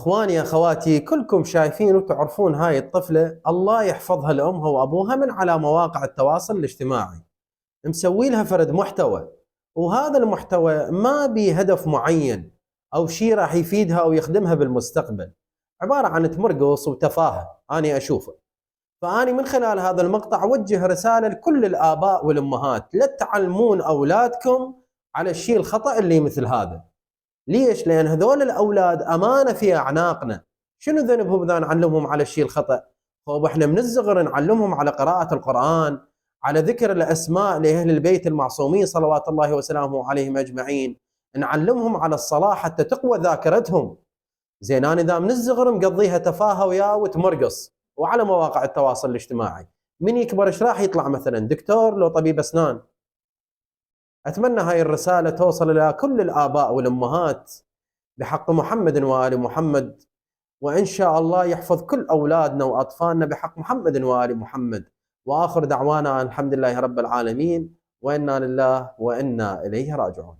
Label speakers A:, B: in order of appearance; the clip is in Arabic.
A: اخواني اخواتي كلكم شايفين وتعرفون هاي الطفلة الله يحفظها لامها وابوها من على مواقع التواصل الاجتماعي، مسوي لها فرد محتوى، وهذا المحتوى ما بهدف معين او شيء راح يفيدها او يخدمها بالمستقبل، عبارة عن تمرقص وتفاهة اني اشوفه. فاني من خلال هذا المقطع اوجه رسالة لكل الاباء والامهات، لا تعلمون اولادكم على الشيء الخطأ اللي مثل هذا. ليش؟ لأن هذول الأولاد أمانة في أعناقنا. شنو ذنبهم إذا نعلمهم على الشيء الخطأ؟ طيب إحنا من الصغر نعلمهم على قراءة القرآن، على ذكر الأسماء لأهل البيت المعصومين صلوات الله وسلامه عليهم أجمعين، نعلمهم على الصلاة حتى تقوى ذاكرتهم. زين أنا إذا من الصغر مقضيها تفاهة وياه وتمرقص وعلى مواقع التواصل الاجتماعي، من يكبر إيش راح يطلع؟ مثلا دكتور لو طبيب أسنان. أتمنى هاي الرسالة توصل إلى كل الآباء والأمهات بحق محمد وآل محمد، وإن شاء الله يحفظ كل أولادنا وأطفالنا بحق محمد وآل محمد. وآخر دعوانا الحمد لله رب العالمين، وإنا لله وإنا إليه راجعون.